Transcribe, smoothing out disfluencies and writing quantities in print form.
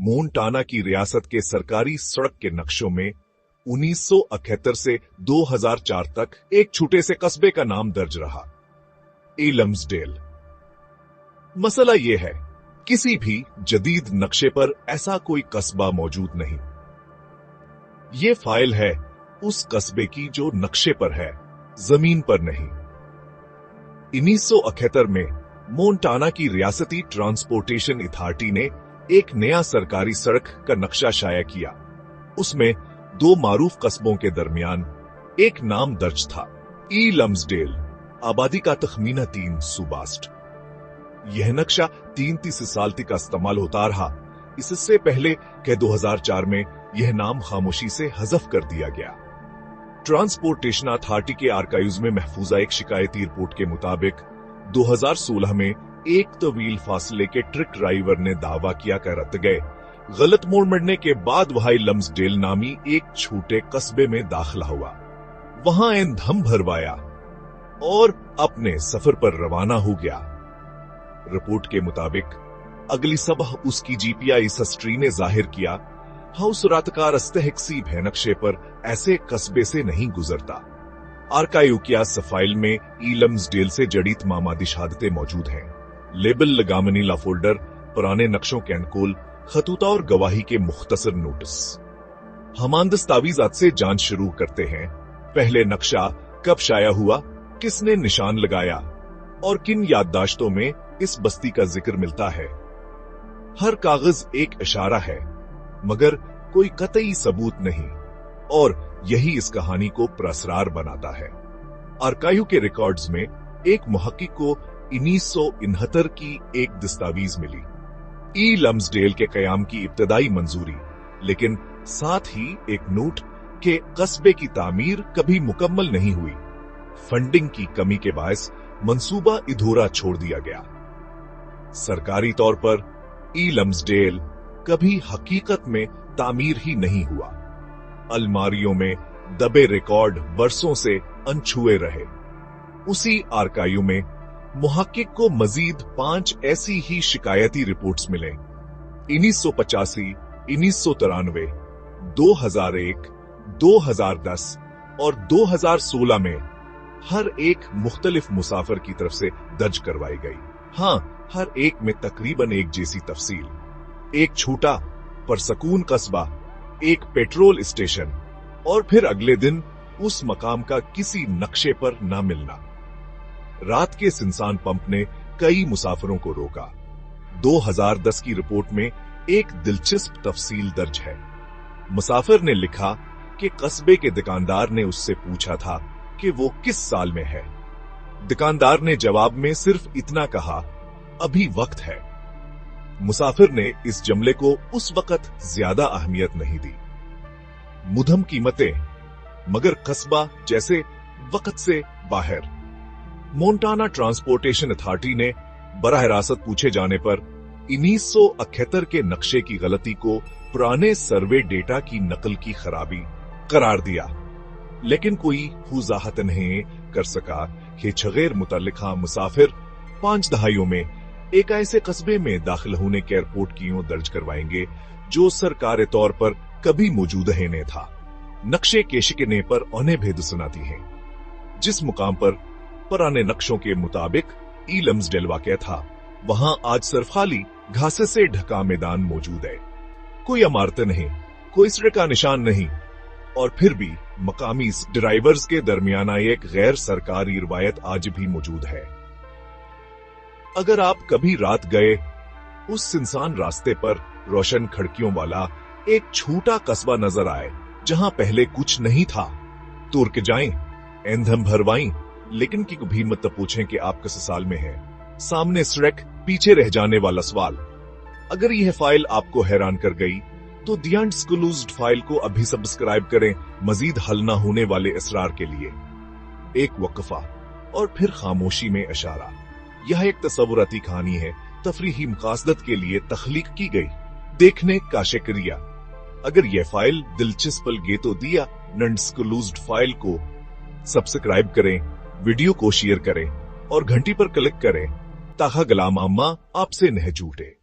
Montana की रियासत के सरकारी सड़क के नक्शों में 1971 से 2004 तक एक छोटे से कस्बे का नाम दर्ज रहा, एलम्सडेल। मसला यह है, किसी भी जदीद नक्शे पर ऐसा कोई कस्बा मौजूद नहीं। ये फाइल है उस कस्बे की जो नक्शे पर है, जमीन पर नहीं। 1971 में मोंटाना की रियासती ट्रांसपोर्टेशन अथॉरिटी ने एक नया सरकारी सड़क का नक्शा शाया किया। उसमें दो मारूफ कस्बों के दरमियान एक नाम दर्ज था, एलम्सडेल, आबादी का तखमीना 3 सुबास्ट। यह नक्शा 33 साल तक इस्तेमाल होता रहा। इससे पहले के 2004 में यह नाम खामोशी से हज़फ कर दिया गया। ट्रांसपोर्टेशन अथॉरिटी के आर्काइव्स में महफूजा एक शिकायती रिपोर्ट के मुताबिक 2016 में एक तवील फासले के ट्रक ड्राइवर ने दावा किया कि रत गए गलत मोड़ मड़ने के बाद वह एलम्सडेल नामी एक छोटे कस्बे में दाखिला हुआ, वहां ईंधन भरवाया और अपने सफर पर रवाना हो गया। रिपोर्ट के मुताबिक अगली सुबह उसकी जीपीएस हिस्ट्री ने जाहिर किया हाउस रातकार अस्तहकसीब है नक्शे पर ऐसे कस्बे से नहीं गुजरता। आर्काइव की फाइल में एलम्सडेल से जड़ी तमाम शहादतें मौजूद हैं। लेबल लगामनी ला फोल्डर, पुराने नक्शों के अनुकूल खतूता और गवाही के मुख्तसर नोटिस। हम दस्तावेजात से जांच शुरू करते हैं। पहले नक्शा कब शाया हुआ, किसने निशान लगाया और किन याददाश्तों में इस बस्ती का जिक्र मिलता है। हर कागज एक इशारा है मगर कोई कतई सबूत नहीं, और यही इस कहानी को पुरअसरार बनाता है। आर्काइव के रिकॉर्ड्स में एक मुहक्किक को 1969 की एक दस्तावेज मिली, एलम्सडेल के कयाम की इब्तदाई मंजूरी, लेकिन साथ ही एक नोट के कस्बे की तामीर कभी मुकम्मल नहीं हुई। फंडिंग की कमी के बायस मंसूबा अधूरा छोड़ दिया गया। सरकारी तौर पर एलम्सडेल कभी हकीकत में तामीर ही नहीं हुआ। अलमारियों में दबे रिकॉर्ड बरसों से अनछुए रहे। उसी आर्काइव में मुहक्किक को मजीद 5 ऐसी ही शिकायती रिपोर्ट्स मिले। 1985, 1993, 2001, 2010 और 2016 में हर एक मुख्तलिफ मुसाफिर की तरफ से दर्ज करवाई गई। हाँ, हर एक में तकरीबन एक जैसी तफसील। एक छोटा परसकून कस्बा, एक पेट्रोल स्टेशन और फिर अगले दिन उस मकाम का किसी नक्शे पर न मिलना। रात के सुनसान पंप ने कई मुसाफिरों को रोका। 2010 की रिपोर्ट में एक दिलचस्प तफसील दर्ज है। मुसाफिर ने लिखा कि कस्बे के दुकानदार ने उससे पूछा था कि वो किस साल में है। दुकानदार ने जवाब में सिर्फ इतना कहा, अभी वक्त है। मुसाफिर ने इस जुमले को उस वक्त ज्यादा अहमियत नहीं दी। मुधम कीमतें मगर कस्बा जैसे वक्त से बाहर। मोंटाना ट्रांसपोर्टेशन अथॉरिटी ने बराह रास्त पूछे जाने पर 1971 के नक्शे की गलती को पुराने सर्वे डेटा की नकल की खराबी करार दिया, लेकिन कोई वजाहत नहीं कर सका कि गैर मुतल्लिका मुसाफिर 5 दहाइयों में एक ऐसे कस्बे में दाखिल होने के रिपोर्ट क्यों दर्ज करवाएंगे जो सरकारी तौर पर कभी मौजूद ही नहीं था। नक्शे के शिकने पर उन्हें भेद सुनाती हैं। जिस मुकाम पर पुराने नक्शों के मुताबिक एलम्सडेल वाक़या था, वहां आज सिर्फ खाली घासे से ढका मैदान मौजूद है। कोई इमारतें नहीं, कोई सड़क का निशान नहीं, और फिर भी मकामी ड्राइवर्स के दरमियाना एक गैर सरकारी रवायत आज भी मौजूद है। अगर आप कभी रात गए उस सुनसान रास्ते पर रोशन खिड़कियों वाला एक छोटा कस्बा नजर आए जहां पहले कुछ नहीं था, तो रुक जाएं, ईंधन भरवाएं, लेकिन की भी मत पूछें कि आप किस साल में हैं। सामने सड़क, पीछे रह जाने वाला सवाल। अगर यह फाइल आपको हैरान कर गई तो द अनडिस्क्लोज्ड फाइल को अभी सब्सक्राइब करें मजीद हल न होने वाले इसरार के लिए। एक वक्फा और फिर खामोशी में इशारा। यह एक तस्वुराती कहानी है, तफरीही मकासदत के लिए तख्लीक की गई। देखने का शुक्रिया। अगर यह फाइल दिलचस्प लगे तो दिया अनडिस्क्लोज्ड फाइल को सब्सक्राइब करें, वीडियो को शेयर करें और घंटी पर क्लिक करें ताकि गुलाम अम्मा आपसे न छूटे।